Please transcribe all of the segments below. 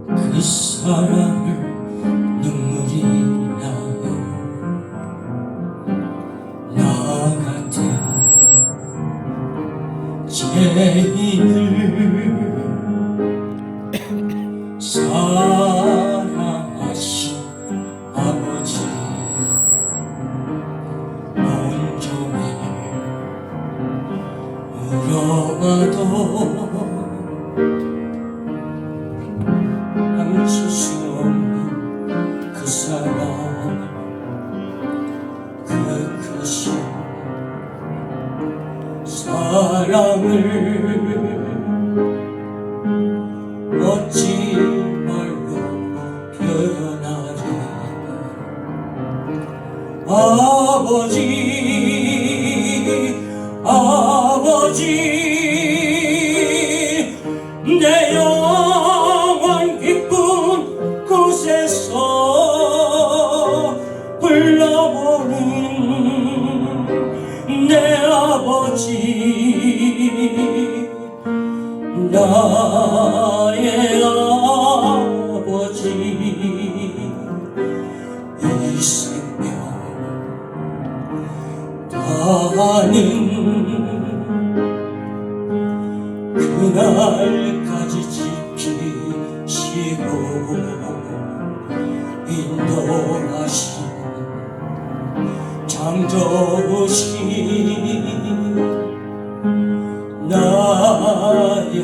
그 사람을 눈물이 나요. 나 같은 죄인을 사랑하신 아버지, 온종일 울어봐도 멈출 수 없는 그 사랑, 그 크신 사랑을 어찌 말로 표현하리. 아버지, 아버지, 내 영원 기쁜 곳에서 불러보는 내 아버지, 나의 아버지, 이 생명 다하는 그날까지 지키시고 인도하신 창조주신 나의 아버지.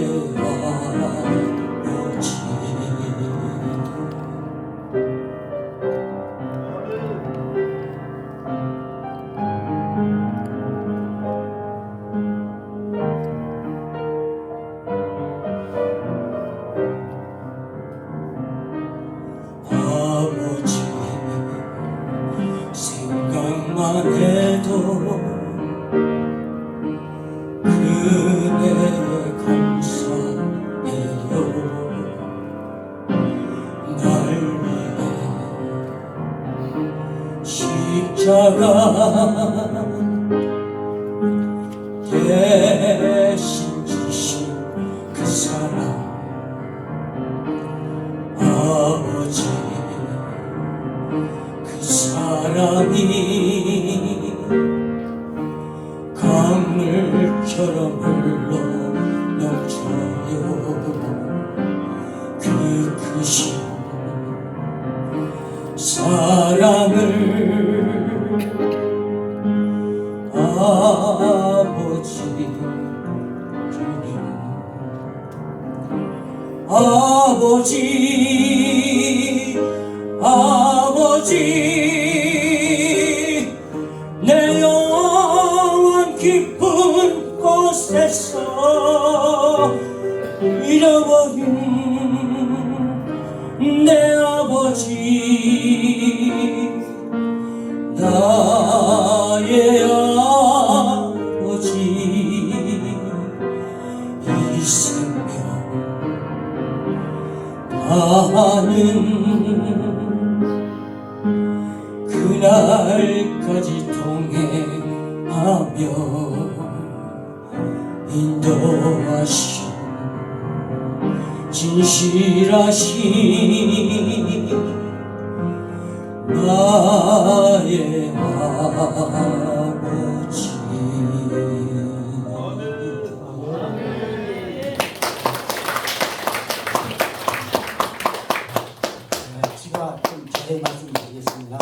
아버지, 생각만 해도 그대의 감사해요. 날 위해 십자가 대신 지신 그 사랑, 아버지, 그 사랑이 강물처럼 흘러 넘쳐요. 그 크신 사랑을 아버지 주님, 아버지, 아버지, 내 영원 깊은 곳에서 잃어버린 내 아버지, 나의 아버지, 이 생명 다하는 그날까지 동행하며 인도하신 진실하신 나의 아버지. 제가 좀 자세히 말씀드리겠습니다.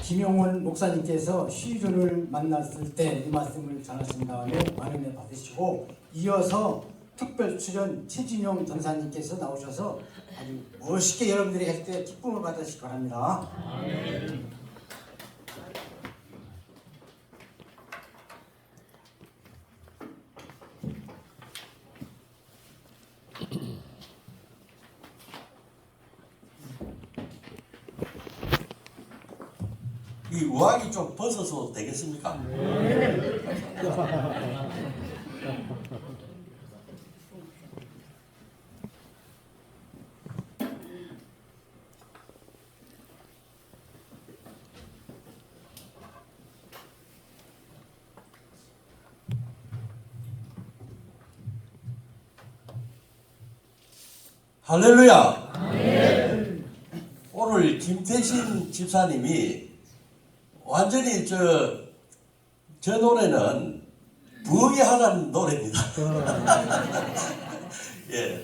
김용원 목사님께서 시주를 만났을 때 이 말씀을 전하신 다음에 만원에 받으시고, 이어서 특별 출연 최진용 전사님께서 나오셔서 아주 멋있게 여러분들이 할 때 기쁨을 받으시기 바랍니다. 이 우악이 좀 벗어서 되겠습니까? 할렐루야. 오늘 김태신 집사님이 완전히 저 노래는 부흥이 하는 노래입니다. 예.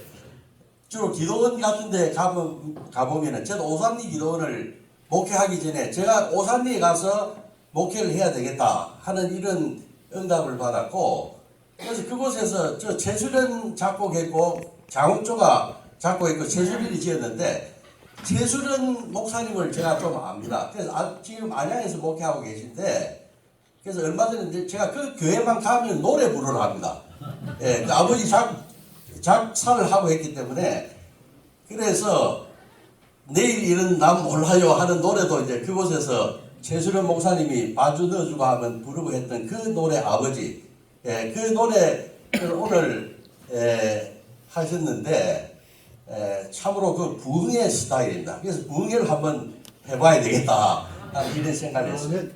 주로 기도원 같은 데 가보면은, 저도 오산리 기도원을 목회하기 전에 제가 오산리에 가서 목회를 해야 되겠다 하는 이런 응답을 받았고, 그래서 그곳에서 저 최수련 작곡했고, 장욱조가 작곡했고, 최수련이 지었는데, 최수련 목사님을 제가 좀 압니다. 그래서 지금 안양에서 목회하고 계신데, 그래서 얼마 전에 이제 제가 그 교회만 가면 노래 부르러 합니다. 예, 그 아버지 작사를 하고 했기 때문에, 그래서 내일 일은 난 몰라요 하는 노래도 이제 그곳에서 최수련 목사님이 반주 넣어주고 하면 부르고 했던 그 노래 아버지, 예, 그 노래를 오늘 하셨는데, 참으로 그 부흥의 스타일입니다. 그래서 부흥회를 한번 해봐야 되겠다 하는 이런 생각을 했습니다.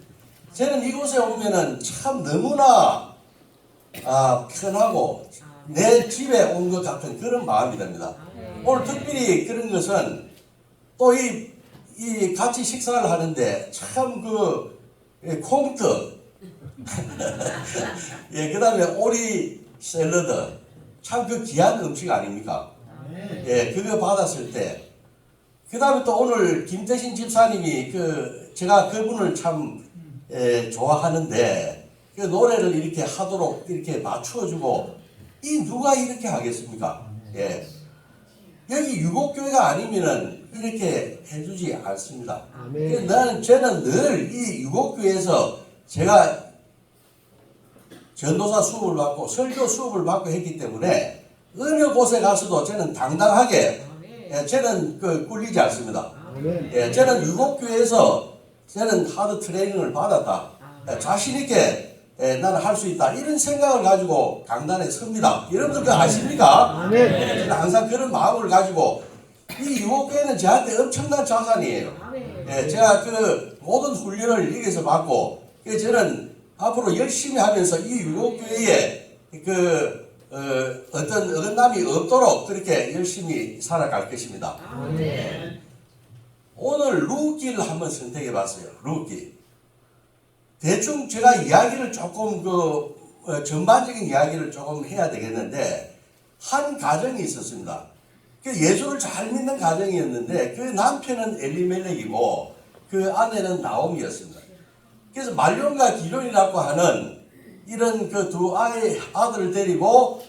저는 이곳에 오면은 참 너무나 편하고 내 집에 온 것 같은 그런 마음이 듭니다. 오늘 특별히 그런 것은 또 이 같이 식사를 하는데 참 콩트 예, 그 다음에 오리 샐러드 참 그 귀한 음식 아닙니까? 예, 그거 받았을 때, 그 다음에 또 오늘 김태신 집사님이 제가 그분을 참 좋아하는데, 그 노래를 이렇게 하도록 이렇게 맞추어주고, 누가 이렇게 하겠습니까? 예. 여기 유곡교회가 아니면은 이렇게 해주지 않습니다. 저는 늘 이 유곡교회에서 제가 전도사 수업을 받고 설교 수업을 받고 했기 때문에 어느 곳에 가서도 저는 당당하게, 저는 꿀리지 않습니다. 예, 저는 유곡교회에서 저는 하드 트레이닝을 받았다. 자신있게 나는 할 수 있다. 이런 생각을 가지고 강단에 섭니다. 여러분들 그거 아십니까? 저는 항상 그런 마음을 가지고, 이 유곡교회는 저한테 엄청난 자산이에요. 제가 모든 훈련을 여기서 받고, 저는 앞으로 열심히 하면서 이 유곡교회에 어떤 어긋남이 없도록 그렇게 열심히 살아갈 것입니다. 오늘 룻기를 한번 선택해 봤어요. 룻기. 대충 제가 이야기를 조금 전반적인 이야기를 조금 해야 되겠는데, 한 가정이 있었습니다. 예수를 잘 믿는 가정이었는데 그 남편은 엘리멜렉이고 그 아내는 나옴이었습니다. 그래서 말론과 기론이라고 하는 이런 두 아들을 데리고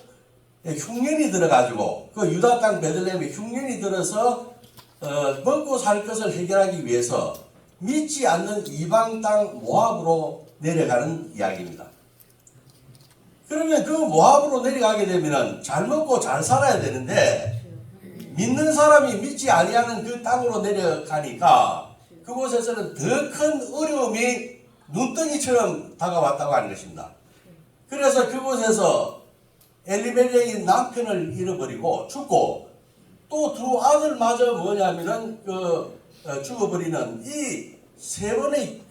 흉년이 들어가지고 유다 땅 베들레헴에 흉년이 들어서 먹고 살 것을 해결하기 위해서 믿지 않는 이방 땅 모압으로 내려가는 이야기입니다. 그러면 그 모압으로 내려가게 되면 잘 먹고 잘 살아야 되는데, 믿는 사람이 믿지 아니하는 그 땅으로 내려가니까 그곳에서는 더 큰 어려움이 눈덩이처럼 다가왔다고 하는 것입니다. 그래서 그곳에서 엘리멜렉이 남편을 잃어버리고 죽고, 또 두 아들마저 뭐냐면은 죽어버리는 이 세 번의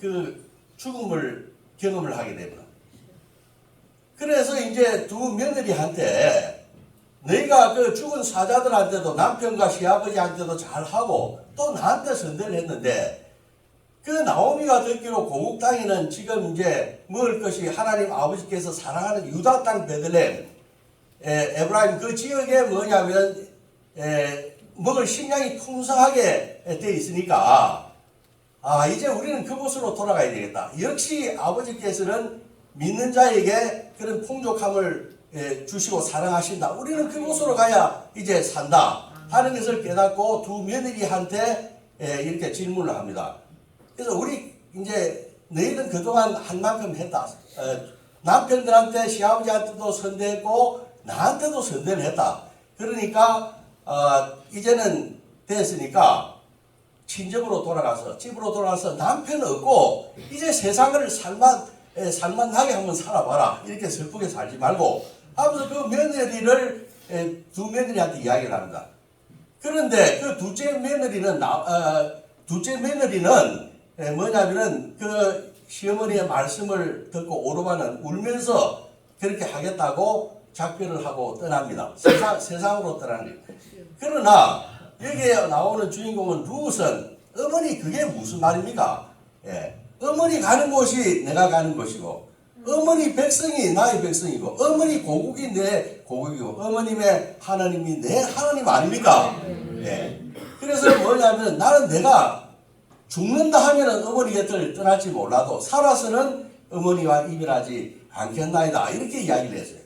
죽음을 경험을 하게 됩니다. 그래서 이제 두 며느리한테, 너희가 죽은 사자들한테도 남편과 시아버지한테도 잘하고 또 나한테 선대를 했는데, 나오미가 듣기로 고국 땅에는 지금 이제 먹을 것이 하나님 아버지께서 사랑하는 유다 땅 베들레헴, 에브라임 그 지역에 뭐냐면 먹을 식량이 풍성하게 돼 있으니까, 이제 우리는 그곳으로 돌아가야 되겠다. 역시 아버지께서는 믿는 자에게 그런 풍족함을 주시고 사랑하신다. 우리는 그곳으로 가야 이제 산다 하는 것을 깨닫고 두 며느리한테 이렇게 질문을 합니다. 그래서 이제 너희는 그동안 한 만큼 했다. 남편들한테 시아버지한테도 선대했고 나한테도 선대를 했다. 그러니까 이제는 됐으니까 친정으로 돌아가서, 집으로 돌아가서 남편 없고 이제 세상을 살만하게 한번 살아봐라. 이렇게 슬프게 살지 말고 하면서 그 며느리를 두 며느리한테 이야기를 합니다. 그런데 그 둘째 며느리는 뭐냐면은 시어머니의 말씀을 듣고 오르반은 울면서 그렇게 하겠다고 작별을 하고 떠납니다. 세상으로 떠나는 거예요. 그러나 여기에 나오는 주인공은 룻은 어머니 그게 무슨 말입니까? 예. 어머니 가는 곳이 내가 가는 곳이고 어머니 백성이 나의 백성이고 어머니 고국이 내 고국이고 어머님의 하나님이 내 하나님 아닙니까? 예. 그래서 뭐냐면 나는 내가 죽는다 하면은 어머니 곁을 떠날지 몰라도 살아서는 어머니와 이별하지 않겠나이다 이렇게 이야기를 했어요.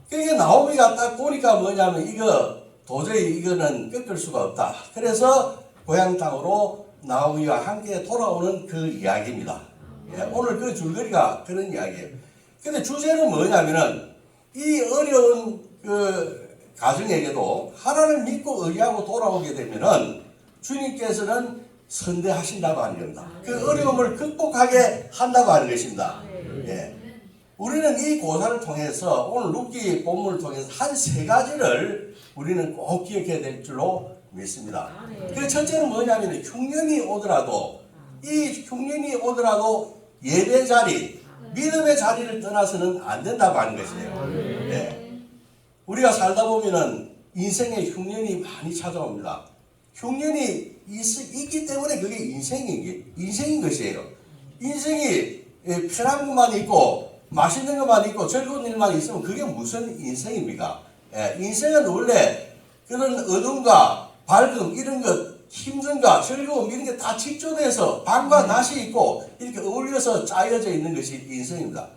그러니까 나오미가 딱 보니까 뭐냐면 이거 도저히 이거는 꺾을 수가 없다. 그래서 고향 땅으로 나오미와 함께 돌아오는 그 이야기입니다. 예, 오늘 그 줄거리가 그런 이야기예요. 근데 주제는 뭐냐면은 이 어려운 그 가정에게도 하나님을 믿고 의지하고 돌아오게 되면은 주님께서는 선대하신다고 하는 겁니다. 그 어려움을 극복하게 한다고 하는 것입니다. 예. 우리는 이 고사를 통해서 오늘 룻기 본문을 통해서 한 세 가지를 우리는 꼭 기억해야 될 줄로 믿습니다. 그 첫째는 뭐냐면 흉년이 오더라도 이 흉년이 오더라도 예배 자리, 믿음의 자리를 떠나서는 안 된다고 하는 것이에요. 네. 우리가 살다 보면은 인생에 흉년이 많이 찾아옵니다. 흉년이 있기 때문에 그게 인생인 것이에요. 인생이 편한 것만 있고 맛있는 것만 있고 즐거운 일만 있으면 그게 무슨 인생입니까? 예, 인생은 원래 그런 어둠과 밝음 이런 것 힘든가 즐거움 이런 게 다 직조돼서 밤과 낮이 있고 이렇게 어울려서 짜여져 있는 것이 인생입니다.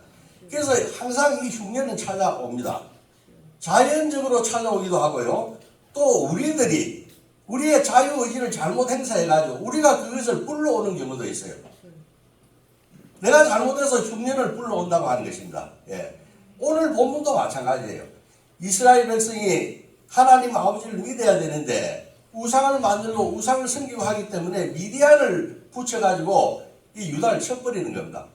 그래서 항상 이 흉년은 찾아옵니다. 자연적으로 찾아오기도 하고요. 또 우리의 자유의지를 잘못 행사해가지고 우리가 그것을 불러오는 경우도 있어요. 내가 잘못해서 흉년을 불러온다고 하는 것입니다. 예. 오늘 본문도 마찬가지예요. 이스라엘 백성이 하나님 아버지를 믿어야 되는데 우상을 만들고 우상을 섬기고 하기 때문에 미디안을 붙여가지고 이 유다를 쳐버리는 겁니다.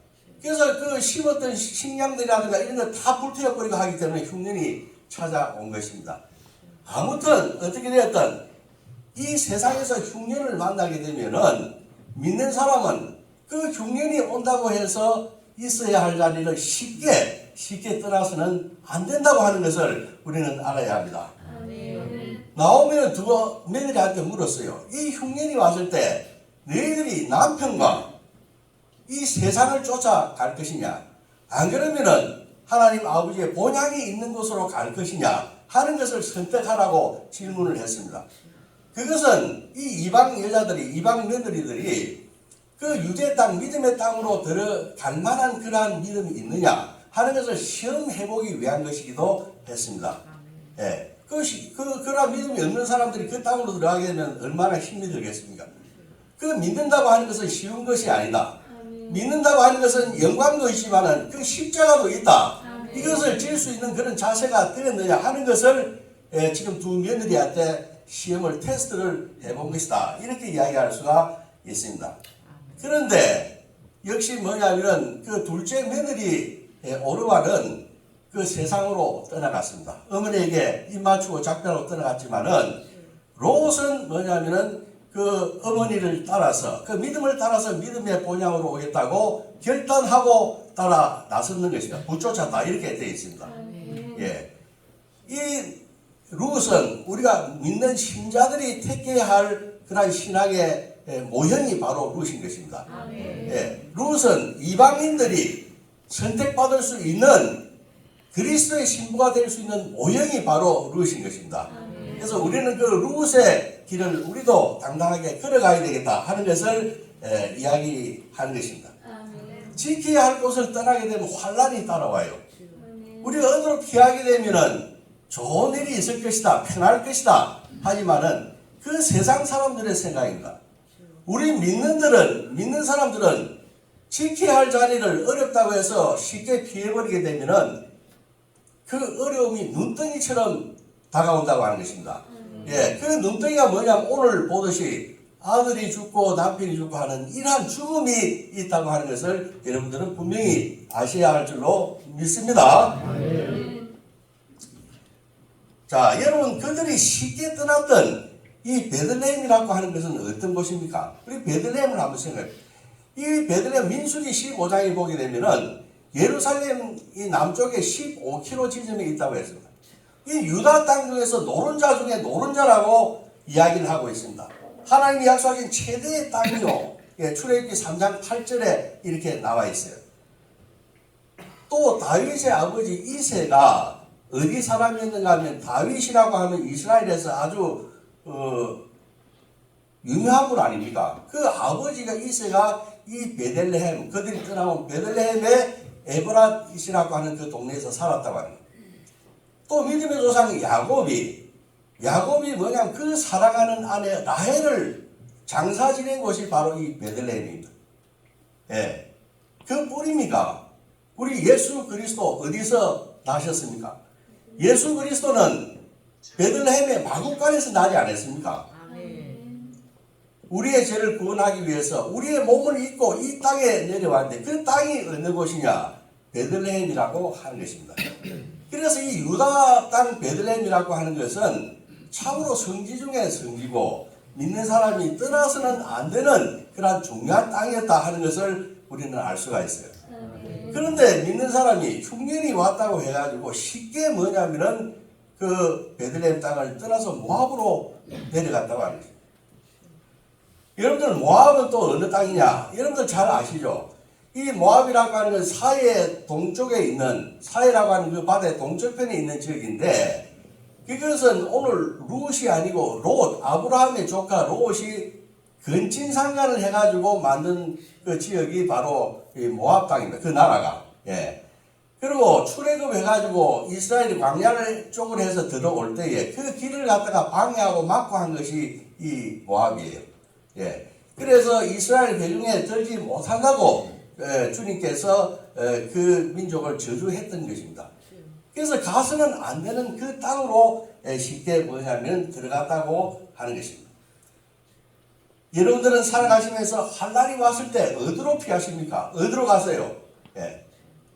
그래서 그 심었던 식량들이라든가 이런 거 다 불태워버리고 하기 때문에 흉년이 찾아온 것입니다. 아무튼 어떻게 되었든 이 세상에서 흉년을 만나게 되면은 믿는 사람은 그 흉년이 온다고 해서 있어야 할 자리를 쉽게 떠나서는 안 된다고 하는 것을 우리는 알아야 합니다. 나오미는 두 며느리한테 물었어요. 이 흉년이 왔을 때 너희들이 남편과 이 세상을 쫓아갈 것이냐 안 그러면은 하나님 아버지의 본향이 있는 곳으로 갈 것이냐 하는 것을 선택하라고 질문을 했습니다. 그것은 이 이방 여자들이 이방 며느리들이 그 유대 땅 믿음의 땅으로 들어갈 만한 그러한 믿음이 있느냐 하는 것을 시험해보기 위한 것이기도 했습니다. 예. 그러한 믿음이 없는 사람들이 그 땅으로 들어가게 되면 얼마나 힘이 들겠습니까? 그 믿는다고 하는 것은 쉬운 것이 아니다. 믿는다고 하는 것은 영광도 있지만은 그 십자가도 있다. 이것을 질 수 있는 그런 자세가 되었느냐 하는 것을 지금 두 며느리한테 시험을 테스트를 해본 것이다. 이렇게 이야기할 수가 있습니다. 그런데 역시 뭐냐면 그 둘째 며느리 오르바는 그 세상으로 떠나갔습니다. 어머니에게 입 맞추고 작별하고 떠나갔지만은 롯은 뭐냐면은 그 어머니를 따라서 그 믿음을 따라서 믿음의 본향으로 오겠다고 결단하고 따라 나섰는 것입니다. 붙쫓았다 이렇게 되어 있습니다. 예, 이 룻은 우리가 믿는 신자들이 택해야 할 그런 신앙의 모형이 바로 룻인 것입니다. 예, 룻은 이방인들이 선택받을 수 있는 그리스도의 신부가 될 수 있는 모형이 바로 룻인 것입니다. 그래서 우리는 그 룻의 길을 우리도 당당하게 걸어가야 되겠다 하는 것을 이야기하는 것입니다. 지켜야 할 곳을 떠나게 되면 환란이 따라와요. 우리가 어디로 피하게 되면은 좋은 일이 있을 것이다, 편할 것이다 하지만은 그 세상 사람들의 생각입니다. 우리 믿는 사람들은 지켜야 할 자리를 어렵다고 해서 쉽게 피해버리게 되면은 그 어려움이 눈덩이처럼 다가온다고 하는 것입니다. 예, 그 눈덩이가 뭐냐면 오늘 보듯이 아들이 죽고 남편이 죽고 하는 이러한 죽음이 있다고 하는 것을 여러분들은 분명히 아셔야 할 줄로 믿습니다. 자, 여러분 그들이 쉽게 떠났던 이 베들레헴이라고 하는 것은 어떤 곳입니까? 우리 베들레헴을 한번 생각해요. 이 베들레헴 민수기 15장에 보게 되면은 예루살렘 이 남쪽에 15km 지점에 있다고 했습니다. 이 유다 땅 중에서 노른자 중에 노른자라고 이야기를 하고 있습니다. 하나님이 약속하신 최대의 땅이요. 예, 출애굽기 3장 8절에 이렇게 나와 있어요. 또 다윗의 아버지 이새가 어디 사람이었는가 하면 다윗이라고 하면 이스라엘에서 아주 유명한 분 아닙니까? 그 아버지가 이새가 이 베들레헴, 그들이 떠나온 베들레헴의 에브랏이라고 하는 그 동네에서 살았다고 합니다. 또 믿음의 조상 야곱이 뭐냐면 그 사랑하는 아내 라헬을 장사 지낸 곳이 바로 이 베들레헴입니다. 예, 그 뿌리입니다. 우리 예수 그리스도 어디서 나셨습니까? 예수 그리스도는 베들레헴의 마구간에서 나지 않았습니까? 우리의 죄를 구원하기 위해서 우리의 몸을 입고 이 땅에 내려왔는데 그 땅이 어느 곳이냐? 베들레헴이라고 하는 것입니다. 그래서 이 유다 땅 베들레헴이라고 하는 것은 참으로 성지 중에 성지고 믿는 사람이 떠나서는 안 되는 그런 중요한 땅이었다 하는 것을 우리는 알 수가 있어요. 그런데 믿는 사람이 흉년이 왔다고 해가지고 쉽게 뭐냐면은 그 베들레헴 땅을 떠나서 모압으로 내려갔다고 하는 거죠. 여러분들 모압은 또 어느 땅이냐? 여러분들 잘 아시죠? 이 모압이라고 하는 건 사해 동쪽에 있는 사해라고 하는 그 바다의 동쪽편에 있는 지역인데 그것은 오늘 룻이 아니고 롯, 아브라함의 조카 롯이 근친상간을 해가지고 만든 그 지역이 바로 이 모압 땅입니다. 그 나라가. 예. 그리고 출애굽해가지고 이스라엘이 광야를 쪽으로 해서 들어올 때에 그 길을 갖다가 방해하고 막고 한 것이 이 모압이에요. 예. 그래서 이스라엘 배중에 들지 못한다고 주님께서 그 민족을 저주했던 것입니다. 그래서 가서는 안 되는 그 땅으로 쉽게 뭐냐면 들어갔다고 하는 것입니다. 여러분들은 살아가시면서 환난이 왔을 때 어디로 피하십니까? 어디로 가세요? 예.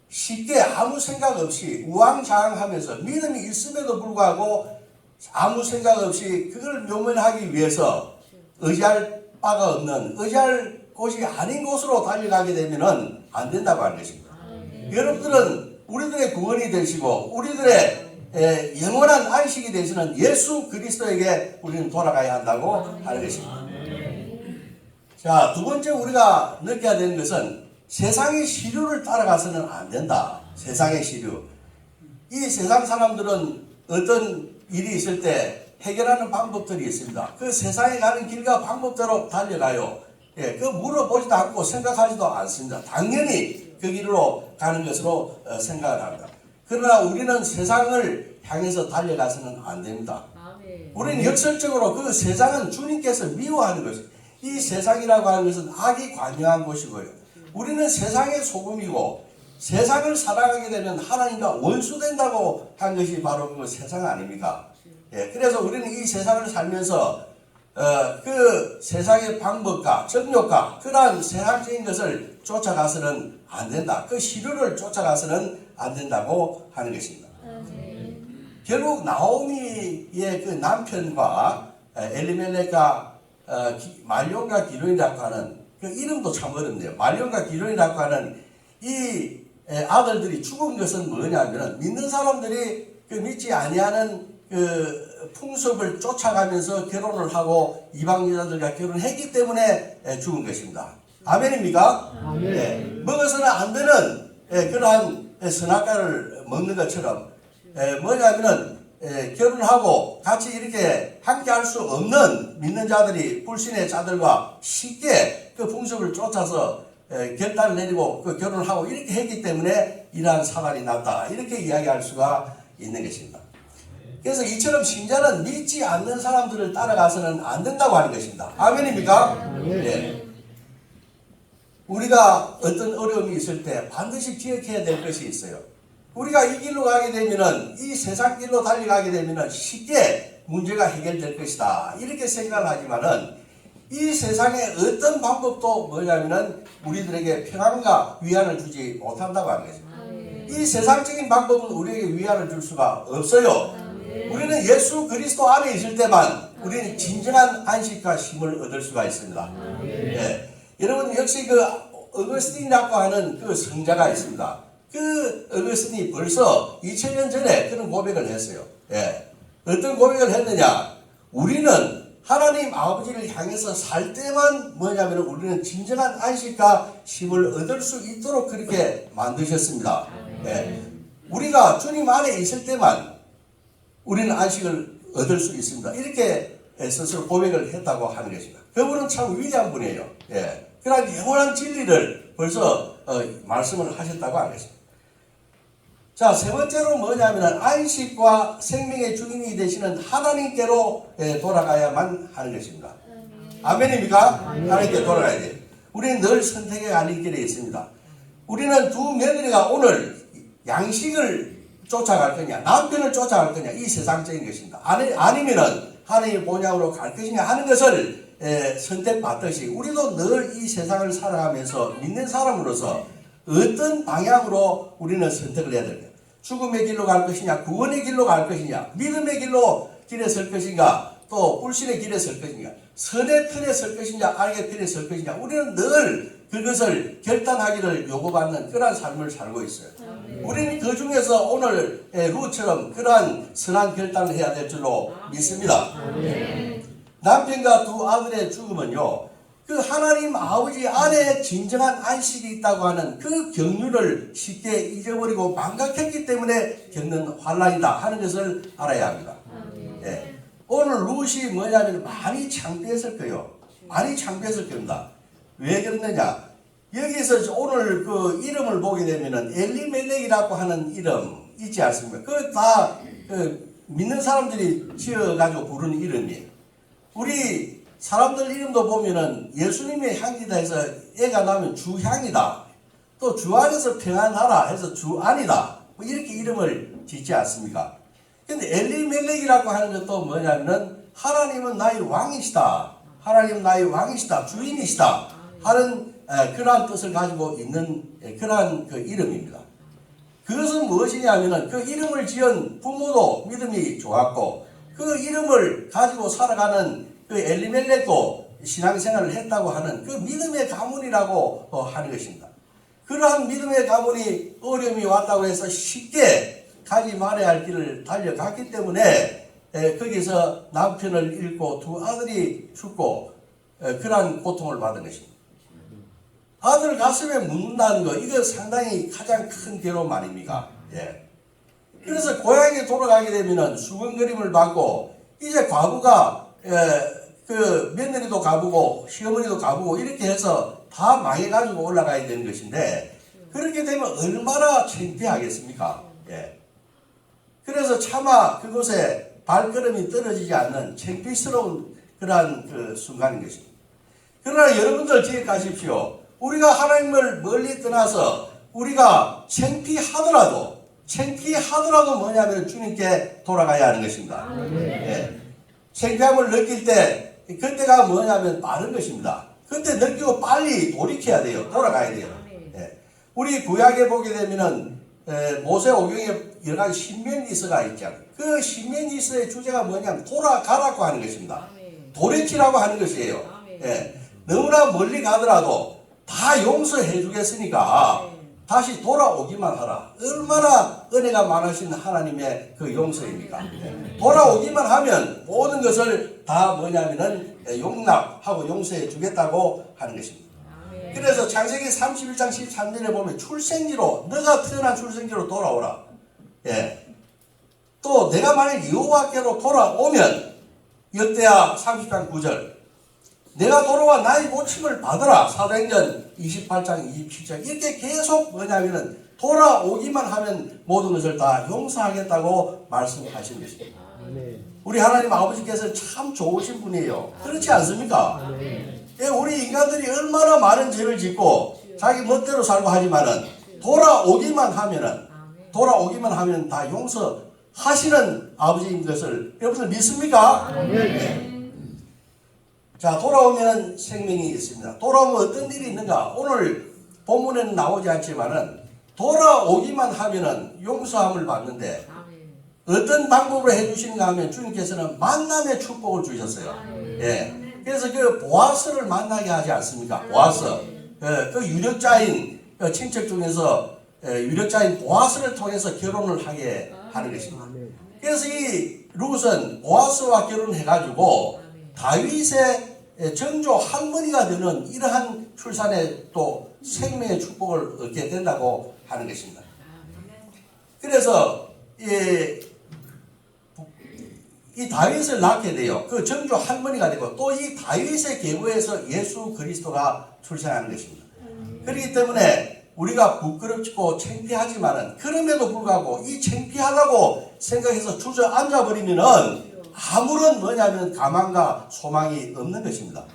쉽게 아무 생각 없이 우왕좌왕하면서 믿음이 있음에도 불구하고 아무 생각 없이 그걸 묘면하기 위해서 의지할 바가 없는 의지할 곳이 아닌 곳으로 달려가게 되면은 안 된다고 하는 것입니다. 여러분들은 우리들의 구원이 되시고 우리들의 영원한 안식이 되시는 예수 그리스도에게 우리는 돌아가야 한다고 하는 것입니다. 자, 두 번째 우리가 느껴야 되는 것은 세상의 시류를 따라가서는 안 된다. 세상의 시류. 이 세상 사람들은 어떤 일이 있을 때 해결하는 방법들이 있습니다. 그 세상에 가는 길과 방법대로 달려가요. 예, 그 물어보지도 않고 생각하지도 않습니다. 당연히 그 길로 가는 것으로 생각을 합니다. 그러나 우리는 세상을 향해서 달려가서는 안 됩니다. 우리는 역설적으로 그 세상은 주님께서 미워하는 것입니다. 이 세상이라고 하는 것은 악이 관여한 곳이고요. 우리는 세상의 소금이고 세상을 사랑하게 되면 하나님과 원수된다고 한 것이 바로 그 세상 아닙니까? 예, 그래서 우리는 이 세상을 살면서 그 세상의 방법과 정욕과 그러한 세상적인 것을 쫓아가서는 안 된다. 그 시류를 쫓아가서는 안 된다고 하는 것입니다. 결국 나오미의 그 남편과 엘리멜렉과 말론과 기론이라고 하는 그 이름도 참 어렵네요. 말론과 기론이라고 하는 이 아들들이 죽은 것은 뭐냐면 믿는 사람들이 그 믿지 아니하는 그 풍습을 쫓아가면서 결혼을 하고 이방 여자들과 결혼했기 때문에 죽은 것입니다. 아멘입니까? 아멘. 예, 먹어서는 안 되는 그러한 선악과를 먹는 것처럼 뭐냐면은 결혼하고 같이 이렇게 함께 할 수 없는 믿는 자들이 불신의 자들과 쉽게 그 풍습을 쫓아서 결단을 내리고 그 결혼을 하고 이렇게 했기 때문에 이러한 사단이 났다. 이렇게 이야기할 수가 있는 것입니다. 그래서 이처럼 신자는 믿지 않는 사람들을 따라가서는 안 된다고 하는 것입니다. 아멘입니까? 네. 우리가 어떤 어려움이 있을 때 반드시 기억해야 될 것이 있어요. 우리가 이 길로 가게 되면은 이 세상 길로 달려가게 되면은 쉽게 문제가 해결될 것이다. 이렇게 생각을 하지만은 이 세상에 어떤 방법도 뭐냐면은 우리들에게 평안과 위안을 주지 못한다고 하는 것입니다. 이 세상적인 방법은 우리에게 위안을 줄 수가 없어요. 우리는 예수 그리스도 안에 있을 때만 우리는 진정한 안식과 힘을 얻을 수가 있습니다. 예. 여러분 역시 그 어거스틴이라고 하는 그 성자가 있습니다. 그 어거스틴이 벌써 2000년 전에 그런 고백을 했어요. 예. 어떤 고백을 했느냐? 우리는 하나님 아버지를 향해서 살 때만 뭐냐면 우리는 진정한 안식과 쉼을 얻을 수 있도록 그렇게 만드셨습니다. 예. 우리가 주님 안에 있을 때만 우리는 안식을 얻을 수 있습니다. 이렇게 스스로 고백을 했다고 하는 것입니다. 그분은 참 위대한 분이에요. 예. 그러한 영원한 진리를 벌써 말씀을 하셨다고 하는 것입니다. 자, 세 번째로 뭐냐면 안식과 생명의 주인이 되시는 하나님께로 돌아가야만 하는 것입니다. 아멘입니까? 하나님께 돌아가야 돼요. 우리는 늘 선택의 가는 길에 있습니다. 우리는 두 며느리가 오늘 양식을 쫓아갈 거냐, 남편을 쫓아갈 거냐, 이 세상적인 것입니다. 아니면은 하나님의 본향으로 갈 것이냐 하는 것을 선택받듯이 우리도 늘 이 세상을 살아가면서 믿는 사람으로서 어떤 방향으로 우리는 선택을 해야 될까요? 죽음의 길로 갈 것이냐, 구원의 길로 갈 것이냐, 믿음의 길에 설 것인가, 또 불신의 길에 설 것이냐, 선의 편에 설 것이냐, 악의 편에 설 것이냐, 우리는 늘 그것을 결단하기를 요구받는 그러한 삶을 살고 있어요. 우리는 그 중에서 오늘 루처럼 그러한 선한 결단을 해야 될 줄로 믿습니다. 남편과 두 아들의 죽음은요, 그 하나님 아버지 안에 진정한 안식이 있다고 하는 그 경륜을 쉽게 잊어버리고 망각했기 때문에 겪는 환란이다 하는 것을 알아야 합니다. 예. 오늘 룻이 뭐냐면 많이 창피했을 거예요. 많이 창피했을 겁니다. 왜 그러느냐? 여기서 오늘 그 이름을 보게 되면은 엘리멜렉이라고 하는 이름 있지 않습니까? 그거 다 믿는 사람들이 지어가지고 부르는 이름이에요. 우리 사람들 이름도 보면은 예수님의 향기다 해서 애가 나면 주향이다. 또 주 안에서 평안하라 해서 주안이다. 뭐 이렇게 이름을 짓지 않습니까? 근데 엘리멜렉이라고 하는 것도 뭐냐면은 하나님은 나의 왕이시다. 하나님은 나의 왕이시다. 주인이시다. 하는 그러한 뜻을 가지고 있는 그러한 그 이름입니다. 그것은 무엇이냐면은 그 이름을 지은 부모도 믿음이 좋았고 그 이름을 가지고 살아가는 그 엘리멜렉도 신앙생활을 했다고 하는 그 믿음의 가문이라고 하는 것입니다. 그러한 믿음의 가문이 어려움이 왔다고 해서 쉽게 가지 말아야 할 길을 달려갔기 때문에 거기서 남편을 잃고 두 아들이 죽고 그러한 고통을 받은 것입니다. 아들 가슴에 묻는다는 거 이거 상당히 가장 큰 괴로움 아닙니까? 예. 그래서 고향에 돌아가게 되면은 수건거림을 받고 이제 과부가 그 며느리도 가보고 시어머니도 가보고 이렇게 해서 다 망해가지고 올라가야 되는 것인데 그렇게 되면 얼마나 창피하겠습니까? 예. 그래서 차마 그곳에 발걸음이 떨어지지 않는 창피스러운 그러한 그 순간인 것입니다. 그러나 여러분들 기억하십시오. 우리가 하나님을 멀리 떠나서 우리가 창피하더라도 뭐냐면 주님께 돌아가야 하는 것입니다. 예. 창피함을 느낄 때 그때가 뭐냐면 빠른 것입니다. 그때 느끼고 빨리 돌이켜야 돼요. 돌아가야 돼요. 예. 우리 구약에 보게 되면은 모세 오경에 여러 가지 신명기서가 있잖아요. 그 신명기서의 주제가 뭐냐면 돌아가라고 하는 것입니다. 돌이키라고 하는 것이에요. 예. 너무나 멀리 가더라도 다 용서해 주겠으니까 다시 돌아오기만 하라. 얼마나 은혜가 많으신 하나님의 그 용서입니까? 돌아오기만 하면 모든 것을 다 뭐냐면은 용납하고 용서해 주겠다고 하는 것입니다. 그래서 창세기 31장 13절에 보면 출생지로 너가 태어난 출생지로 돌아오라. 예. 또 내가 만약 여호와께로 돌아오면 역대하 30장 9절 내가 돌아와 나의 고침을 받으라. 사도행전 28장 27절 이렇게 계속 뭐냐면은 돌아오기만 하면 모든 것을 다 용서하겠다고 말씀하신 것입니다. 우리 하나님 아버지께서 참 좋으신 분이에요. 그렇지 않습니까? 예, 우리 인간들이 얼마나 많은 죄를 짓고 자기 멋대로 살고 하지만은 돌아오기만 하면 다 용서하시는 아버지인 것을 여러분들 믿습니까? 네. 자, 돌아오면 생명이 있습니다. 돌아오면 어떤 일이 있는가? 오늘 본문에는 나오지 않지만은 돌아오기만 하면은 용서함을 받는데 어떤 방법으로 해주시는가 하면 주님께서는 만남의 축복을 주셨어요. 예. 그래서 그 보아스를 만나게 하지 않습니까? 보아스. 그 유력자인 친척 중에서 유력자인 보아스를 통해서 결혼을 하게 하는 것입니다. 그래서 이 룻은 보아스와 결혼해가지고 다윗의 정조 할머니가 되는 이러한 출산에 또 생명의 축복을 얻게 된다고 하는 것입니다. 그래서 이 다윗을 낳게 돼요. 그 정조 할머니가 되고 또 이 다윗의 계보에서 예수 그리스도가 출생하는 것입니다. 그렇기 때문에 우리가 부끄럽고 창피하지만은 그럼에도 불구하고 이 창피하다고 생각해서 주저앉아 버리면은 아무런 뭐냐면 가망과 소망이 없는 것입니다.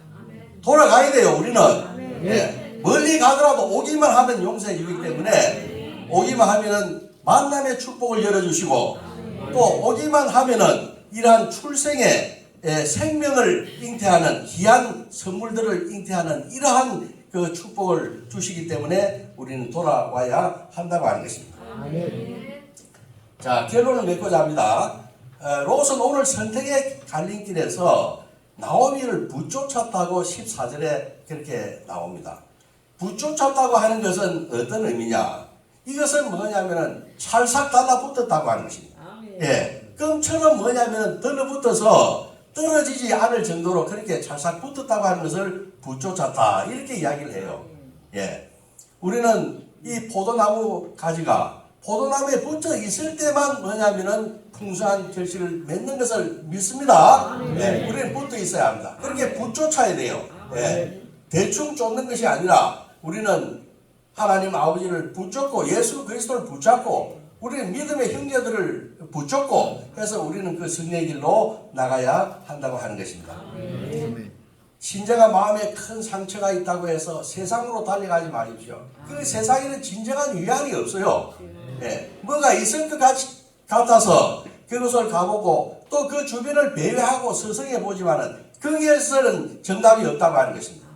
돌아가야 돼요. 우리는 멀리 가더라도 오기만 하면 용서해 주기 때문에 오기만 하면은 만남의 축복을 열어주시고 또 오기만 하면은 이러한 출생의 생명을 잉태하는 귀한 선물들을 잉태하는 이러한 그 축복을 주시기 때문에 우리는 돌아와야 한다고 하는 것입니다. 자, 결론을 맺고자 합니다. 롯은 오늘 선택의 갈림길에서 나오미를 붙쫓았다고 14절에 그렇게 나옵니다. 붙쫓았다고 하는 것은 어떤 의미냐? 이것은 뭐냐면은 찰싹 달라붙었다고 하는 것입니다. 껌처럼 뭐냐면은 들러붙어서 떨어지지 않을 정도로 그렇게 찰싹 붙었다고 하는 것을 붙쫓았다. 이렇게 이야기를 해요. 우리는 이 포도나무 가지가 포도나무에 붙어 있을 때만 뭐냐면은 풍성한 결실을 맺는 것을 믿습니다. 우리는 붙어 있어야 합니다. 그렇게 붙쫓아야 돼요. 대충 쫓는 것이 아니라 우리는 하나님 아버지를 붙잡고 예수 그리스도를 붙잡고 우리는 믿음의 형제들을 붙잡고 해서 우리는 그 승리의 길로 나가야 한다고 하는 것입니다. 신자가 마음에 큰 상처가 있다고 해서 세상으로 달려가지 마십시오. 그 세상에는 진정한 위안이 없어요. 뭐가 있을 것 같아서 그곳을 가보고 또 그 주변을 배회하고 서성해 보지만은 거기에서는 정답이 없다고 하는 것입니다.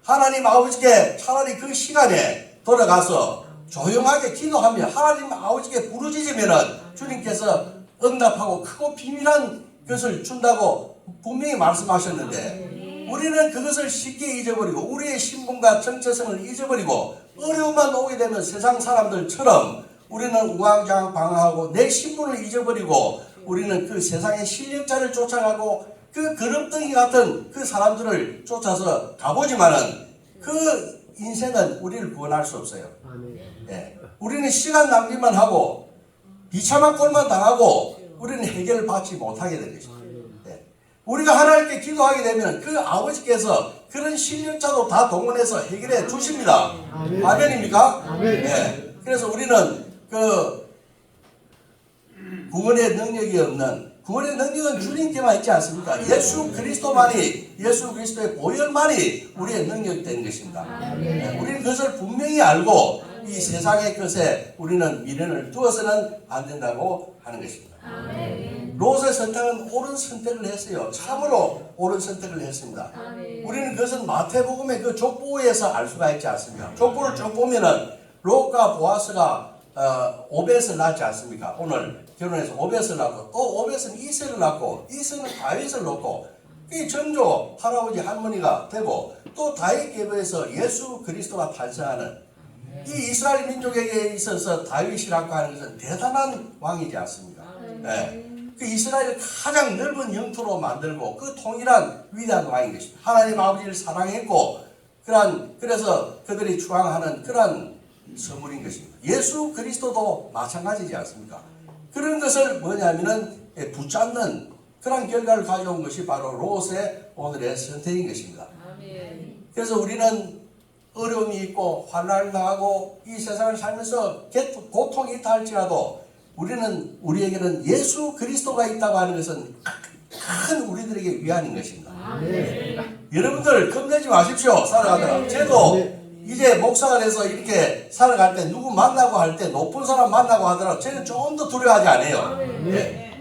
하나님 아버지께 차라리 그 시간에 돌아가서 조용하게 기도하며 하나님 아버지께 부르짖으면은 주님께서 응답하고 크고 비밀한 것을 준다고 분명히 말씀하셨는데 우리는 그것을 쉽게 잊어버리고 우리의 신분과 정체성을 잊어버리고 어려움만 오게 되면 세상 사람들처럼 우리는 우왕좌왕방황하고 내 신분을 잊어버리고 우리는 그 세상의 실력자를 쫓아가고 그 거름덩이 같은 그 사람들을 쫓아서 가보지만은 그 인생은 우리를 구원할 수 없어요. 우리는 시간 낭비만 하고 비참한 꼴만 당하고 우리는 해결을 받지 못하게 된 것입니다. 우리가 하나님께 기도하게 되면 그 아버지께서 그런 실력자도 다 동원해서 해결해 주십니다. 아멘입니까? 그래서 우리는 그 구원의 능력이 없는 구원의 능력은 주님께만 있지 않습니까? 예수 그리스도만이 예수 그리스도의 보혈만이 우리의 능력이 되는 것입니다. 우리는 그것을 분명히 알고 이 세상의 것에 우리는 미련을 두어서는 안 된다고 하는 것입니다. 롯의 선택은 옳은 선택을 했어요. 참으로 옳은 선택을 했습니다. 우리는 그것은 마태복음의 그 족보에서 알 수가 있지 않습니까? 족보를 쭉 보면은 롯과 보아스가 오벳을 낳지 않습니까? 오늘 결혼해서 오벳을 낳고 또 오벳은 이세를 낳고 이세는 다윗을 낳고 이 정조 할아버지 할머니가 되고 또 다윗 계보에서 예수 그리스도가 탄생하는 이 이스라엘 민족에게 있어서 다윗이라고 하는 것은 대단한 왕이지 않습니까? 그 이스라엘을 가장 넓은 영토로 만들고 그 통일한 위대한 왕인 것입니다. 하나님 아버지를 사랑했고 그래서 그들이 추앙하는 그러한 선물인 것입니다. 예수 그리스도도 마찬가지지 않습니까? 그런 것을 뭐냐면은 붙잡는 그런 결과를 가져온 것이 바로 롯의 오늘의 선택인 것입니다. 그래서 우리는 어려움이 있고 환난을 당하고 이 세상을 살면서 고통이 있다 할지라도 우리에게는 예수 그리스도가 있다고 하는 것은 큰 우리들에게 위안인 것입니다. 여러분들 겁내지 마십시오. 살아가다가 저도 이제 목사가 돼서 이렇게 살아갈 때 누구 만나고 할 때 높은 사람 만나고 하더라도 저는 조금 더 두려워하지 않아요.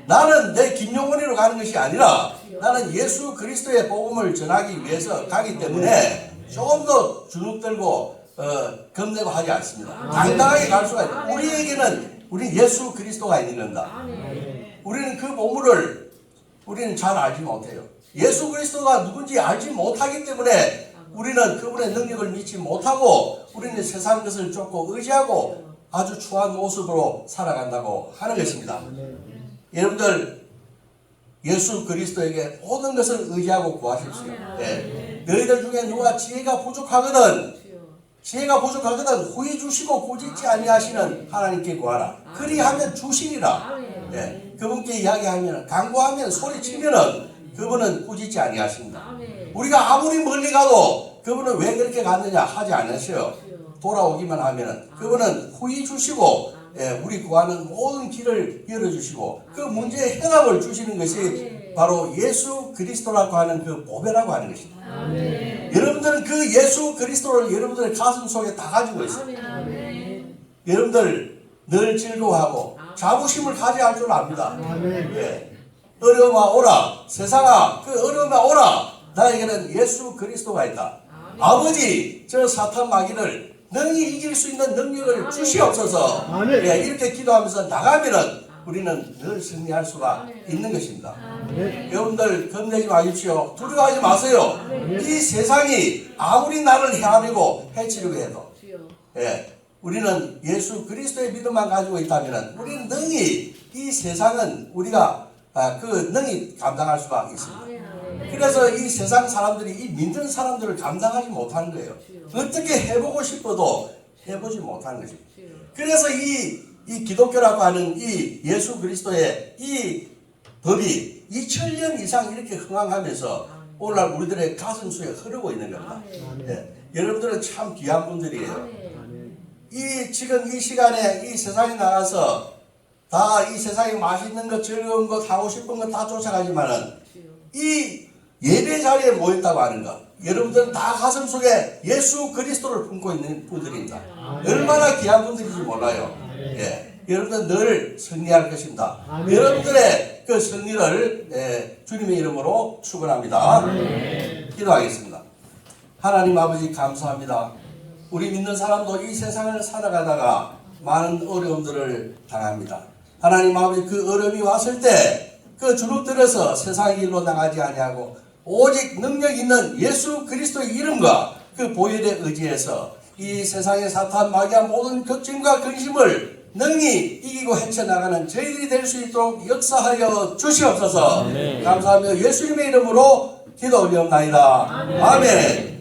나는 내 김용원이로 가는 것이 아니라 나는 예수 그리스도의 복음을 전하기 위해서 가기 때문에 조금 더 주눅 들고 겁내고 하지 않습니다. 당당하게 갈 수가 있다. 우리 예수 그리스도가 있는 겁니다. 우리는 그 보물을 우리는 잘 알지 못해요. 예수 그리스도가 누군지 알지 못하기 때문에 우리는 그분의 능력을 믿지 못하고 우리는 세상 것을 쫓고 의지하고 아주 추한 모습으로 살아간다고 하는 것입니다. 여러분들 예수 그리스도에게 모든 것을 의지하고 구하십시오. 예. 너희들 중에 누가 지혜가 부족하거든 후히 주시고 꾸짖지 아니하시는 하나님께 구하라. 그리하면 주시리라. 예. 그분께 이야기하면 간구하면 소리치면은 그분은 꾸짖지 아니하십니다. 우리가 아무리 멀리 가도 그분은 왜 그렇게 갔느냐 하지 않으셔요. 돌아오기만 하면은 그분은 후히 주시고 우리 구하는 모든 길을 열어주시고 그 문제의 해답을 주시는 것이 바로 예수 그리스도라고 하는 그 보배라고 하는 것입니다. 여러분들은 그 예수 그리스도를 여러분들의 가슴 속에 다 가지고 있어요. 여러분들 늘 즐거워하고 자부심을 가져야 할 줄 압니다. 어려움아 오라 세상아 그 어려움아 오라 나에게는 예수 그리스도가 있다. 아버지 저 사탄 마귀를 능히 이길 수 있는 능력을 주시옵소서. 이렇게 기도하면서 나가면은 우리는 늘 승리할 수가 있는 것입니다. 여러분들 겁내지 마십시오. 두려워하지 마세요. 이 세상이 아무리 나를 헤아리고 해치려고 해도 우리는 예수 그리스도의 믿음만 가지고 있다면 우리는 능히 이 세상은 우리가 그 능히 감당할 수가 있습니다. 그래서 이 세상 사람들이 이 믿는 사람들을 감당하지 못하는 거예요. 어떻게 해보고 싶어도 해보지 못하는 것입니다. 그래서 이 기독교라고 하는 이 예수 그리스도의 이 법이 2000년 이상 이렇게 흥황하면서 오늘날 우리들의 가슴 속에 흐르고 있는 겁니다. 여러분들은 참 귀한 분들이에요. 지금 이 시간에 이 세상에 나가서 다 이 세상에 맛있는 것, 즐거운 것, 하고 싶은 것 다 쫓아가지만은 이 예배 자리에 모였다고 하는 것, 여러분들은 다 가슴 속에 예수 그리스도를 품고 있는 분들입니다. 얼마나 귀한 분들인지 몰라요. 여러분들 늘 승리할 것입니다. 여러분들의 그 승리를 주님의 이름으로 축원합니다. 기도하겠습니다. 하나님 아버지 감사합니다. 우리 믿는 사람도 이 세상을 살아가다가 많은 어려움들을 당합니다. 하나님 아버지 그 어려움이 왔을 때 그 주눅들어서 세상의 길로 나가지 아니하고 오직 능력 있는 예수 그리스도의 이름과 그 보혈에 의지해서 이 세상의 사탄 마귀와 모든 걱정과 근심을 능히 이기고 헤쳐나가는 저희들이 될 수 있도록 역사하여 주시옵소서. 감사하며 예수님의 이름으로 기도 올리옵나이다. 아멘.